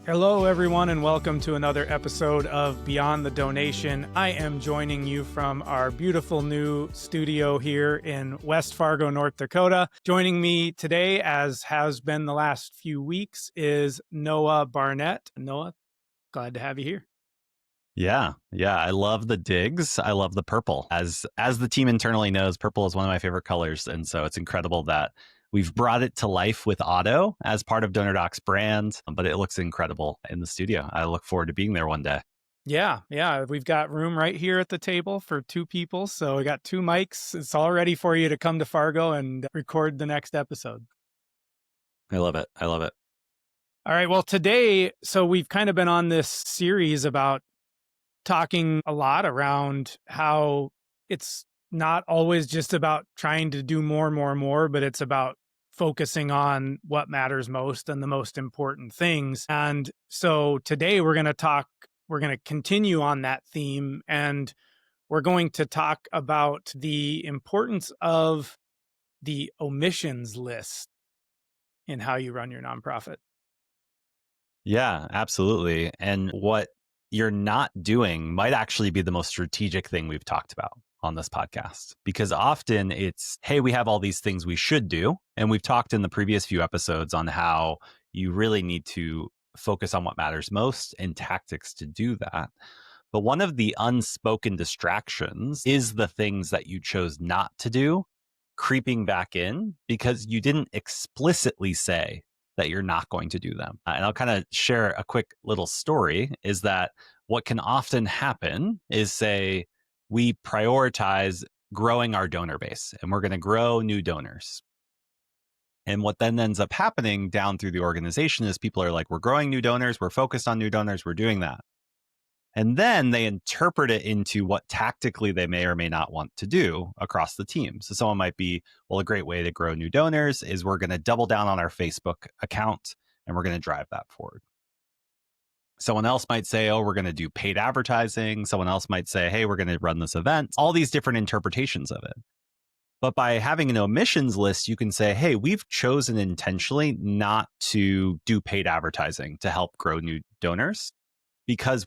Hello, everyone, and welcome to another episode of Beyond the Donation. I am joining you from our beautiful new studio here in West Fargo, North Dakota. Joining me today, as has been the last few weeks, is Noah Barnett. Noah, glad to have you here. Yeah. I love the digs. I love the purple. As the team internally knows, purple is one of my favorite colors. And so it's incredible that we've brought it to life with Otto as part of DonorDoc's brand, but it looks incredible in the studio. I look forward to being there one day. Yeah. We've got room right here at the table for two people. So we got two mics. It's all ready for you to come to Fargo and record the next episode. I love it. All right. Well, today, so we've kind of been on this series about talking a lot around how it's not always just about trying to do more, but it's about focusing on what matters most and the most important things. And so today we're going to continue on that theme, and we're going to talk about the importance of the omissions list in how you run your nonprofit. Yeah, absolutely. And what you're not doing might actually be the most strategic thing we've talked about on this podcast, because often it's, hey, we have all these things we should do. And we've talked in the previous few episodes on how you really need to focus on what matters most and tactics to do that. But one of the unspoken distractions is the things that you chose not to do creeping back in because you didn't explicitly say that you're not going to do them. And I'll kind of share a quick little story is that what can often happen is, say, we prioritize growing our donor base and we're going to grow new donors. And what then ends up happening down through the organization is people are like, we're growing new donors, we're focused on new donors, we're doing that. And then they interpret it into what tactically they may or may not want to do across the team. So someone might be, well, a great way to grow new donors is we're going to double down on our Facebook account and we're going to drive that forward. Someone else might say, oh, we're going to do paid advertising. Someone else might say, hey, we're going to run this event. All these different interpretations of it. But by having an omissions list, you can say, hey, we've chosen intentionally not to do paid advertising to help grow new donors because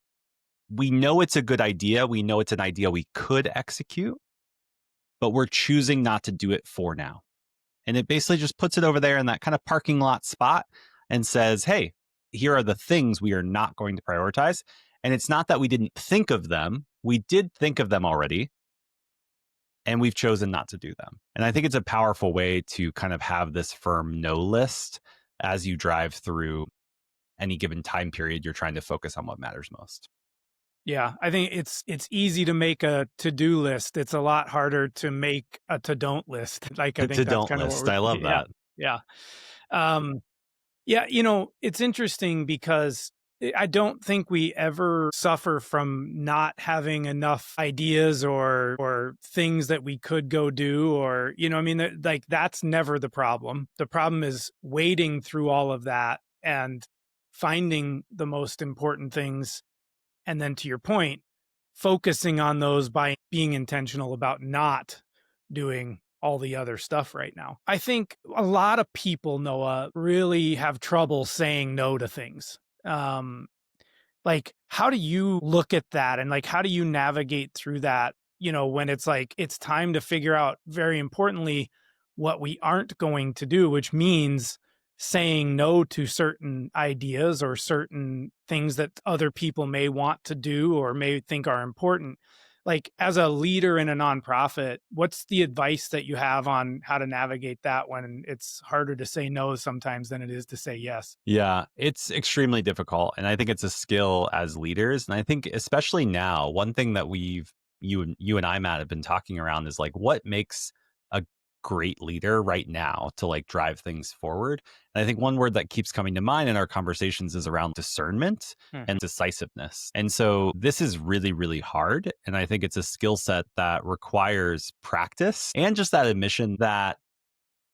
we know it's a good idea. We know it's an idea we could execute, but we're choosing not to do it for now. And it basically just puts it over there in that kind of parking lot spot and says, hey, here are the things we are not going to prioritize. And it's not that we didn't think of them. We did think of them already, and we've chosen not to do them. And I think it's a powerful way to kind of have this firm no list as you drive through any given time period you're trying to focus on what matters most. Yeah, I think it's easy to make a to-do list. It's a lot harder to make a to-don't list. Like, I think To that's don't kind of what list. I we're, love yeah, that. yeah. Yeah, it's interesting because I don't think we ever suffer from not having enough ideas or things that we could go do, or, I mean, like, that's never the problem. The problem is wading through all of that and finding the most important things. And then, to your point, focusing on those by being intentional about not doing all the other stuff right now. I think a lot of people, Noah, really have trouble saying no to things. Like, how do you look at that? And, like, how do you navigate through that, when it's like, it's time to figure out, very importantly, what we aren't going to do, which means saying no to certain ideas or certain things that other people may want to do or may think are important. Like, as a leader in a nonprofit, what's the advice that you have on how to navigate that when it's harder to say no sometimes than it is to say yes? Yeah, it's extremely difficult. And I think it's a skill as leaders. And I think especially now, one thing that you and I, Matt, have been talking around is like what makes a great leader right now to like drive things forward. And I think one word that keeps coming to mind in our conversations is around discernment and decisiveness. And so this is really, really hard. And I think it's a skill set that requires practice and just that admission that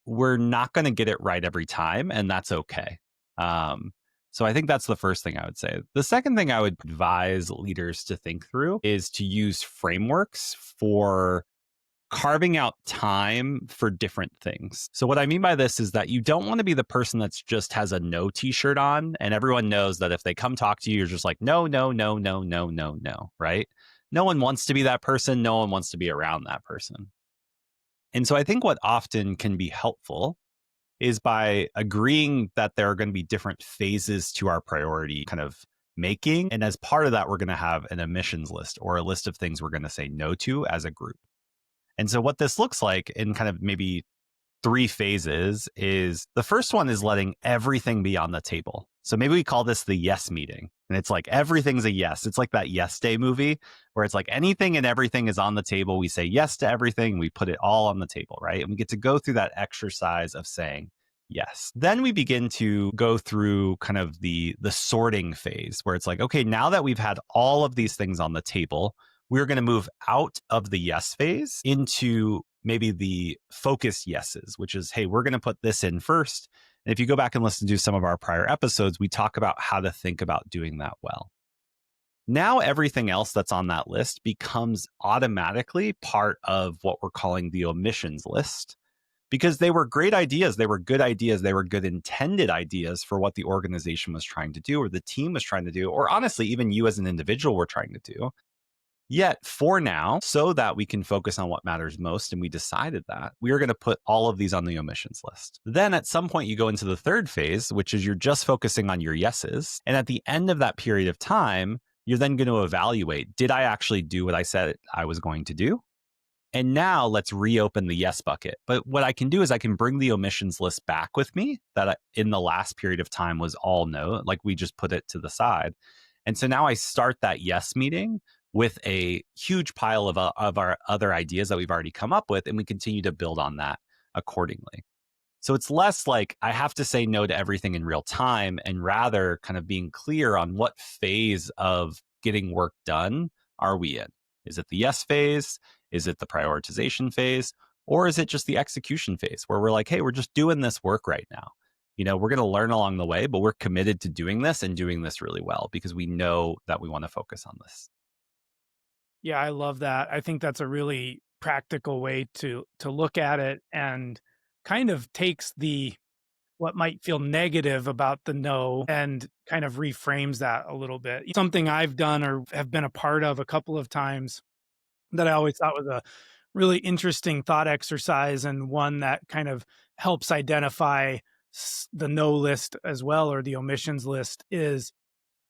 we're not going to get it right every time, and that's okay. So I think that's the first thing I would say. The second thing I would advise leaders to think through is to use frameworks for carving out time for different things. So what I mean by this is that you don't want to be the person that's just has a no t-shirt on and everyone knows that if they come talk to you, you're just like, no, no, no, no, no, no, no, right? No one wants to be that person. No one wants to be around that person. And so I think what often can be helpful is by agreeing that there are going to be different phases to our priority kind of making. And as part of that, we're going to have an emissions list or a list of things we're going to say no to as a group. And so what this looks like in kind of maybe three phases is the first one is letting everything be on the table. So maybe we call this the yes meeting. And it's like everything's a yes. It's like that Yes Day movie where it's like anything and everything is on the table. We say yes to everything. We put it all on the table, right? And we get to go through that exercise of saying yes. Then we begin to go through kind of the sorting phase where it's like, okay, now that we've had all of these things on the table, we're going to move out of the yes phase into maybe the focused yeses, which is, hey, we're going to put this in first. And if you go back and listen to some of our prior episodes, we talk about how to think about doing that well. Now, everything else that's on that list becomes automatically part of what we're calling the omissions list because they were great ideas. They were good ideas. They were good intended ideas for what the organization was trying to do or the team was trying to do, or honestly, even you as an individual were trying to do. Yet for now, so that we can focus on what matters most, and we decided that, we are going to put all of these on the omissions list. Then at some point, you go into the third phase, which is you're just focusing on your yeses. And at the end of that period of time, you're then going to evaluate, did I actually do what I said I was going to do? And now let's reopen the yes bucket. But what I can do is I can bring the omissions list back with me that in the last period of time was all no, like we just put it to the side. And so now I start that yes meeting with a huge pile of our other ideas that we've already come up with, and we continue to build on that accordingly. So it's less like I have to say no to everything in real time and rather kind of being clear on what phase of getting work done are we in? Is it the yes phase? Is it the prioritization phase? Or is it just the execution phase where we're like, hey, we're just doing this work right now. You know, we're going to learn along the way, but we're committed to doing this and doing this really well because we know that we want to focus on this. Yeah, I love that. I think that's a really practical way to look at it and kind of takes the what might feel negative about the no and kind of reframes that a little bit. Something I've done or have been a part of a couple of times that I always thought was a really interesting thought exercise and one that kind of helps identify the no list as well or the omissions list is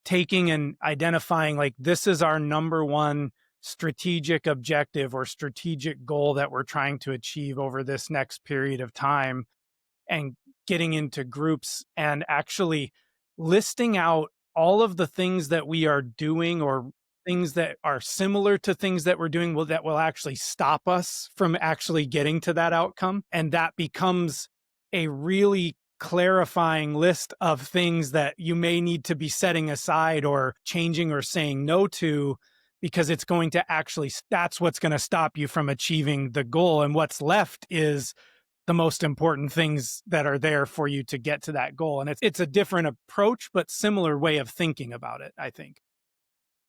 taking and identifying like this is our number one strategic objective or strategic goal that we're trying to achieve over this next period of time and getting into groups and actually listing out all of the things that we are doing or things that are similar to things that we're doing that will actually stop us from actually getting to that outcome. And that becomes a really clarifying list of things that you may need to be setting aside or changing or saying no to because it's going to actually, that's what's going to stop you from achieving the goal. And what's left is the most important things that are there for you to get to that goal. And it's a different approach, but similar way of thinking about it, I think.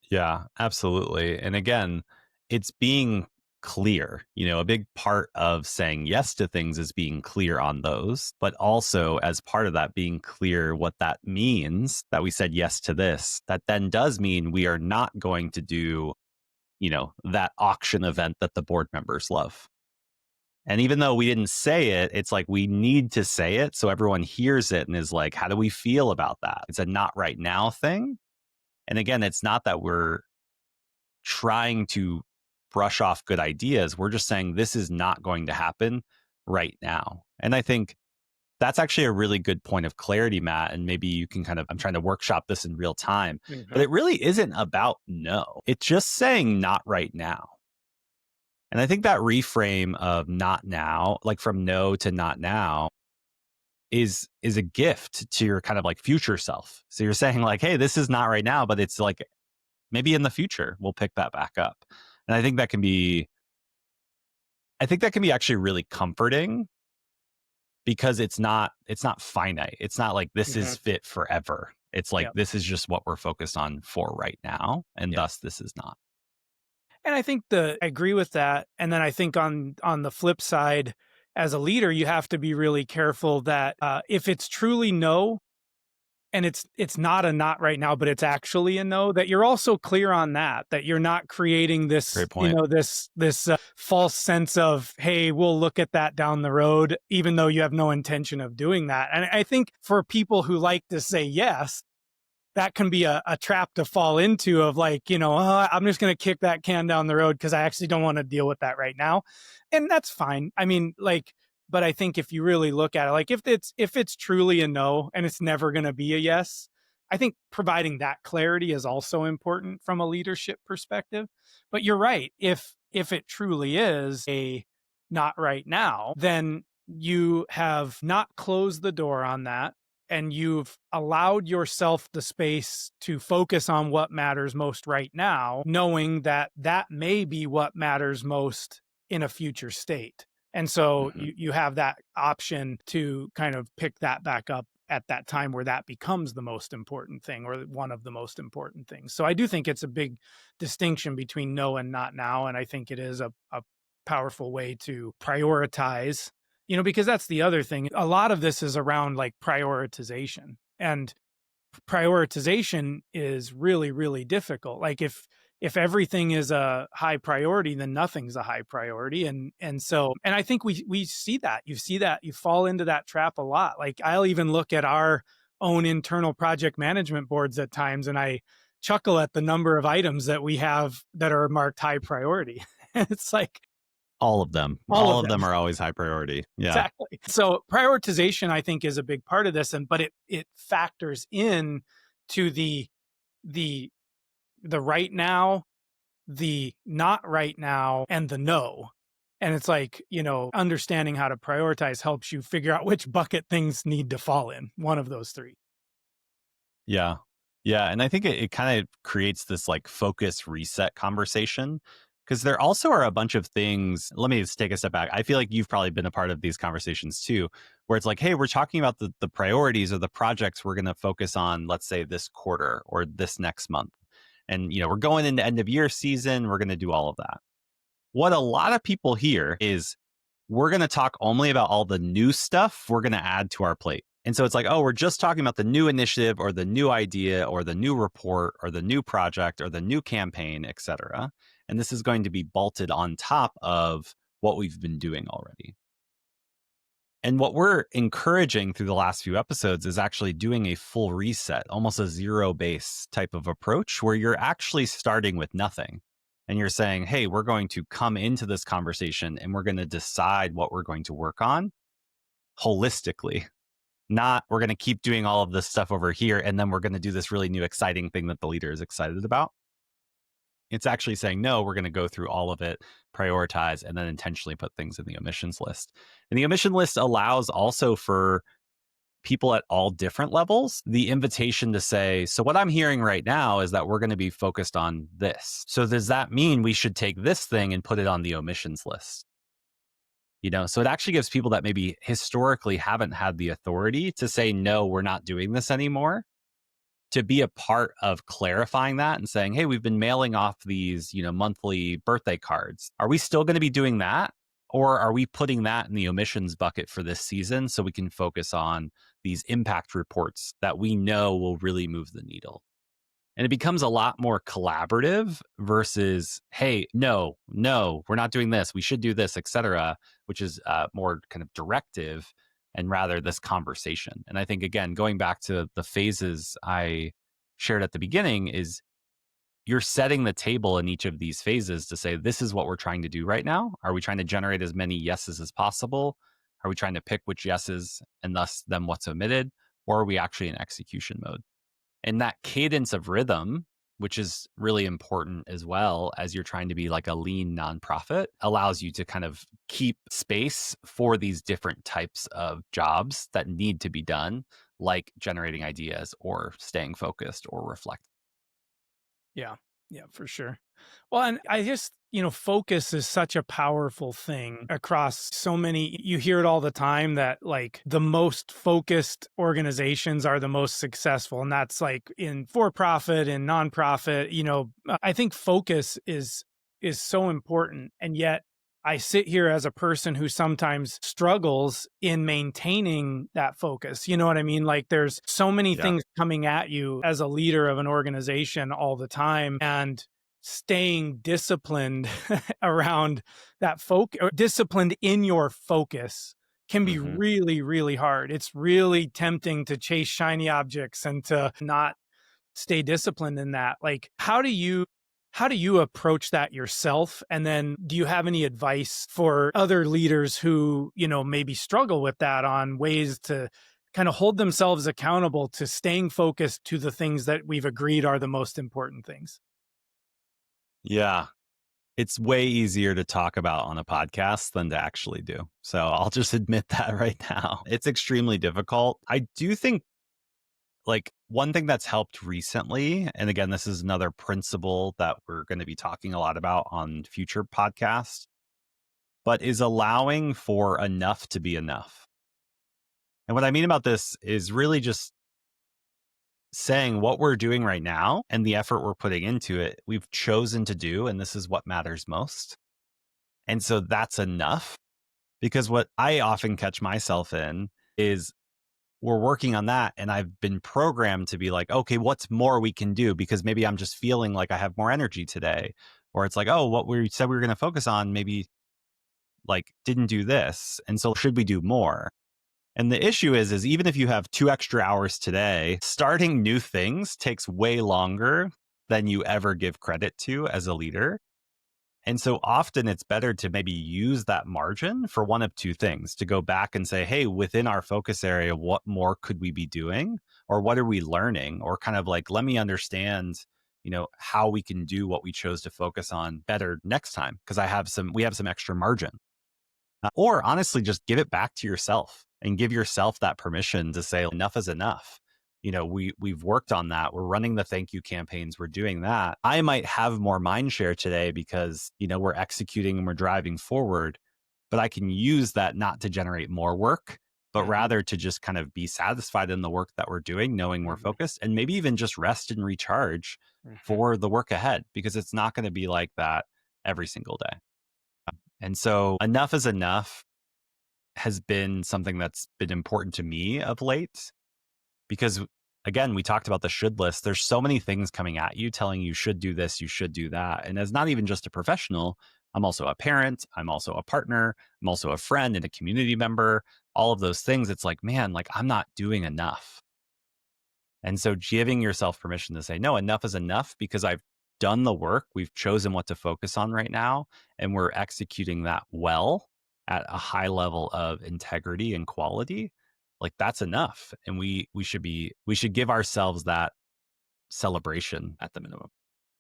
Yeah, absolutely. And again, it's being clear. You know, a big part of saying yes to things is being clear on those, but also as part of that, being clear what that means that we said yes to this. That then does mean we are not going to do, you know, that auction event that the board members love. And even though we didn't say it, it's like we need to say it so everyone hears it and is like, how do we feel about that? It's a not right now thing. And again, it's not that we're trying to brush off good ideas. We're just saying this is not going to happen right now. And I think that's actually a really good point of clarity, Matt. And maybe you can kind of, I'm trying to workshop this in real time, but it really isn't about no. It's just saying not right now. And I think that reframe of not now, like from no to not now, is a gift to your kind of like future self. So you're saying like, hey, this is not right now, but it's like maybe in the future we'll pick that back up. And I think that can be actually really comforting because it's not finite. It's not like this is fit forever. It's like Yep. this is just what we're focused on for right now. And Yep. thus this is not. And I agree with that. And then I think on the flip side, as a leader, you have to be really careful that if it's truly no, and it's not a not right now, but it's actually a no, that you're also clear on that you're not creating this, Great point. this false sense of, hey, we'll look at that down the road, even though you have no intention of doing that. And I think for people who like to say yes, that can be a trap to fall into of like, I'm just going to kick that can down the road because I actually don't want to deal with that right now. And that's fine. I mean, like, but I think if you really look at it, like if it's truly a no and it's never going to be a yes, I think providing that clarity is also important from a leadership perspective. But you're right. If it truly is a not right now, then you have not closed the door on that and you've allowed yourself the space to focus on what matters most right now, knowing that that may be what matters most in a future state. And so Hmm. you have that option to kind of pick that back up at that time where that becomes the most important thing or one of the most important things. So I do think it's a big distinction between no and not now. And I think it is a powerful way to prioritize, because that's the other thing. A lot of this is around like prioritization, and prioritization is really, really difficult. Like if everything is a high priority, then nothing's a high priority. And I think we see that. You fall into that trap a lot. Like I'll even look at our own internal project management boards at times and I chuckle at the number of items that we have that are marked high priority. It's like All of them. all All of of them. them are always high priority. Yeah. Exactly. So prioritization, I think, is a big part of this, but it factors in to the the right now, the not right now, and the no. And it's like, understanding how to prioritize helps you figure out which bucket things need to fall in. One of those three. Yeah. Yeah. And I think it kind of creates this like focus reset conversation because there also are a bunch of things. Let me just take a step back. I feel like you've probably been a part of these conversations too, where it's like, hey, we're talking about the priorities or the projects we're going to focus on, let's say this quarter or this next month. And, we're going into end of year season. We're going to do all of that. What a lot of people hear is we're going to talk only about all the new stuff we're going to add to our plate. And so it's like, oh, we're just talking about the new initiative or the new idea or the new report or the new project or the new campaign, et cetera. And this is going to be bolted on top of what we've been doing already. And what we're encouraging through the last few episodes is actually doing a full reset, almost a zero base type of approach where you're actually starting with nothing. And you're saying, hey, we're going to come into this conversation and we're going to decide what we're going to work on holistically. Not we're going to keep doing all of this stuff over here and then we're going to do this really new exciting thing that the leader is excited about. It's actually saying, no, we're going to go through all of it, prioritize, and then intentionally put things in the omissions list. And the omission list allows also for people at all different levels the invitation to say, so what I'm hearing right now is that we're going to be focused on this. So does that mean we should take this thing and put it on the omissions list? So it actually gives people that maybe historically haven't had the authority to say, no, we're not doing this anymore, to be a part of clarifying that and saying, hey, we've been mailing off these, monthly birthday cards. Are we still going to be doing that? Or are we putting that in the omissions bucket for this season so we can focus on these impact reports that we know will really move the needle? And it becomes a lot more collaborative versus, hey, no, we're not doing this. We should do this, et cetera, which is more kind of directive and rather this conversation. And I think, again, going back to the phases I shared at the beginning is you're setting the table in each of these phases to say, this is what we're trying to do right now. Are we trying to generate as many yeses as possible? Are we trying to pick which yeses and thus then what's omitted? Or are we actually in execution mode? And that cadence of rhythm, which is really important as well as you're trying to be like a lean nonprofit, allows you to kind of keep space for these different types of jobs that need to be done, like generating ideas or staying focused or reflecting. Yeah. Yeah, for sure. Well, and I just, focus is such a powerful thing across so many. You hear it all the time that like the most focused organizations are the most successful. And that's like in for profit and nonprofit. I think focus is is so important. And yet I sit here as a person who sometimes struggles in maintaining that focus. You know what I mean? Like there's so many Yeah. things coming at you as a leader of an organization all the time, and staying disciplined around that focus, or disciplined in your focus, can be Hmm. really, really hard. It's really tempting to chase shiny objects and to not stay disciplined in that. Like, how do you approach that yourself? And then do you have any advice for other leaders who, maybe struggle with that, on ways to kind of hold themselves accountable to staying focused to the things that we've agreed are the most important things? Yeah. It's way easier to talk about on a podcast than to actually do. So I'll just admit that right now. It's extremely difficult. I do think like one thing that's helped recently, and again, this is another principle that we're going to be talking a lot about on future podcasts, but is allowing for enough to be enough. And what I mean about this is really just saying what we're doing right now and the effort we're putting into it, we've chosen to do, and this is what matters most. And so that's enough. Because what I often catch myself in is we're working on that. And I've been programmed to be like, okay, what's more we can do? Because maybe I'm just feeling like I have more energy today. Or it's like, oh, what we said we were going to focus on maybe like didn't do this. And so should we do more? And the issue is even if you have 2 extra hours today, starting new things takes way longer than you ever give credit to as a leader. And so often it's better to maybe use that margin for one of two things, to go back and say, hey, within our focus area, what more could we be doing? Or what are we learning? Or kind of like, let me understand, how we can do what we chose to focus on better next time. Cause we have some extra margin. Or honestly, just give it back to yourself and give yourself that permission to say enough is enough. We've worked on that. We're running the thank you campaigns. We're doing that. I might have more mind share today because, we're executing and we're driving forward, but I can use that not to generate more work, but Hmm. rather to just kind of be satisfied in the work that we're doing, knowing we're Hmm. focused, and maybe even just rest and recharge Hmm. for the work ahead, because it's not going to be like that every single day. And so enough is enough has been something that's been important to me of late because, again, we talked about the should list. There's so many things coming at you telling you should do this, you should do that. And as not even just a professional, I'm also a parent, I'm also a partner, I'm also a friend and a community member, all of those things. It's like, man, like I'm not doing enough. And so giving yourself permission to say, no, enough is enough because I've done the work. We've chosen what to focus on right now, and we're executing that well at a high level of integrity and quality. Like that's enough. And we should give ourselves that celebration at the minimum.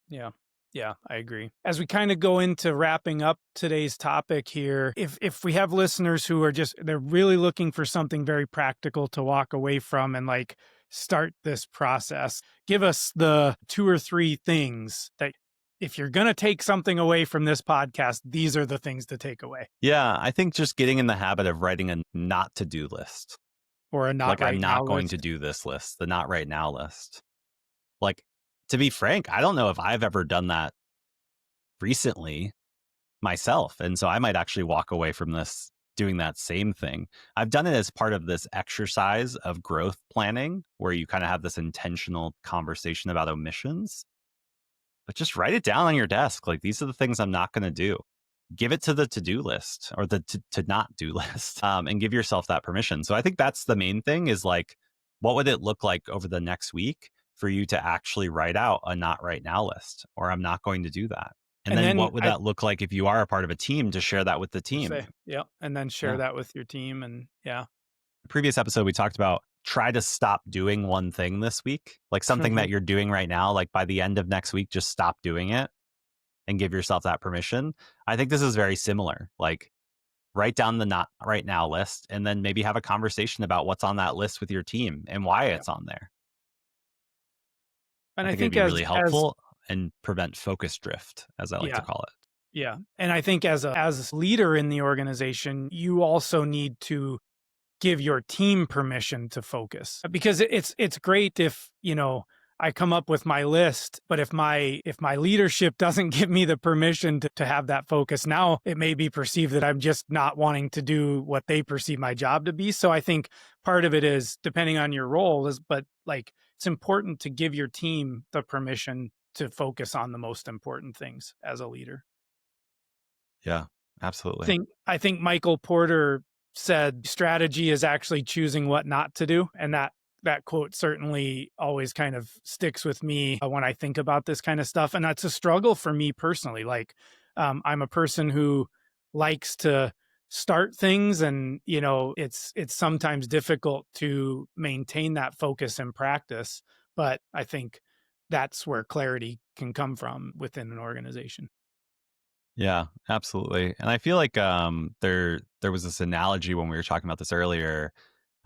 Yeah. Yeah, I agree. As we kind of go into wrapping up today's topic here, if we have listeners who are they're really looking for something very practical to walk away from and like start this process, give us the two or three things that, if you're going to take something away from this podcast, these are the things to take away, Yeah, I think just getting in the habit of writing a not to do list. or a not Like I'm right now not going to list. do this list, the not right now list. Like, to be frank, I don't know if I've ever done that recently myself. And so I might actually walk away from this doing that same thing. I've done it as part of this exercise of growth planning where you kind of have this intentional conversation about omissions, but just write it down on your desk. Like, these are the things I'm not going to do. Give it to the to-do list or the to not do list, and give yourself that permission. So I think that's the main thing is like, what would it look like over the next week for you to actually write out a not right now list, or I'm not going to do that? And And then then what would I that look like if you are a part of a team to share that with the would team? say, yeah, and then share Yeah. that with your team. And yeah. Previous episode, we talked about try to stop doing one thing this week, like something that you're doing right now, like by the end of next week, just stop doing it and give yourself that permission. I think this is very similar. Like, write down the not right now list and then maybe have a conversation about what's on that list with your team and why Yeah. it's on there. And I I think it'd think be really as helpful and prevent focus drift, as I like to yeah. call it. Yeah. And I think as a leader in the organization, you also need to give your team permission to focus, because it's great if, I come up with my list, but if my leadership doesn't give me the permission to have that focus, now it may be perceived that I'm just not wanting to do what they perceive my job to be. So I think part of it is, depending on your role, but like, it's important to give your team the permission to focus on the most important things as a leader. Yeah, I absolutely. think I think Michael Porter said strategy is actually choosing what not to do, and that quote certainly always kind of sticks with me when I think about this kind of stuff. And that's a struggle for me personally. Like, I'm a person who likes to start things, and it's sometimes difficult to maintain that focus in practice. But I think that's where clarity can come from within an organization. Yeah, absolutely. And I feel like there was this analogy when we were talking about this earlier,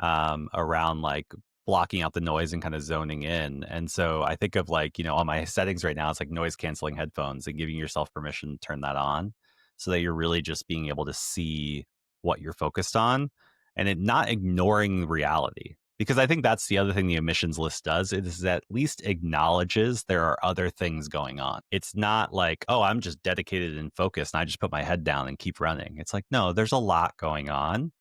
around like blocking out the noise and kind of zoning in. And so I think of like, on my settings right now, it's like noise canceling headphones and giving yourself permission to turn that on so that you're really just being able to see what you're focused on and it not ignoring reality. Because I think that's the other thing the emissions list does. It is at least acknowledges there are other things going on. It's not like, oh, I'm just dedicated and focused and I just put my head down and keep running. It's like, no, there's a lot going on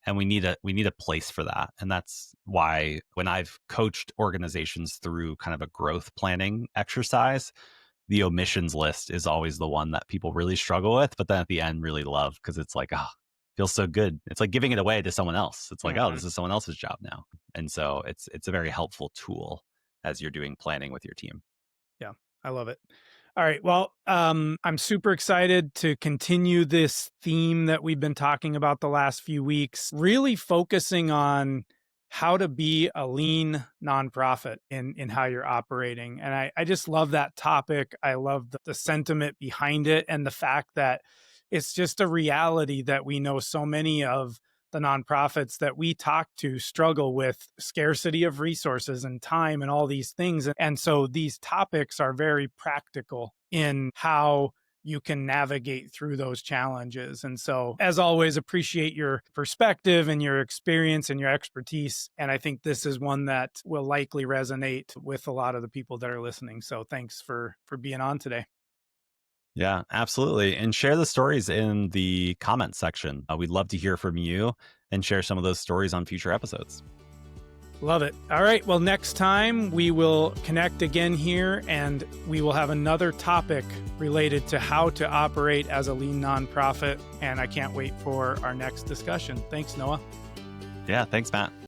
and we need a place for that. And that's why when I've coached organizations through kind of a growth planning exercise, the omissions list is always the one that people really struggle with, but then at the end really love because it's like, oh, feels so good. It's like giving it away to someone else. It's like, oh, Mhm. this is someone else's job now. And so it's a very helpful tool as you're doing planning with your team. Yeah, I love it. All right. Well, I'm super excited to continue this theme that we've been talking about the last few weeks, really focusing on how to be a lean nonprofit in how you're operating. And I just love that topic. I love the sentiment behind it and the fact that it's just a reality that we know so many of the nonprofits that we talk to struggle with scarcity of resources and time and all these things. And so these topics are very practical in how you can navigate through those challenges. And so, as always, appreciate your perspective and your experience and your expertise. And I think this is one that will likely resonate with a lot of the people that are listening. So thanks for being on today. Yeah, absolutely. And share the stories in the comments section. We'd love to hear from you and share some of those stories on future episodes. Love it. All right. Well, next time we will connect again here and we will have another topic related to how to operate as a lean nonprofit. And I can't wait for our next discussion. Thanks, Noah. Yeah, thanks, Matt.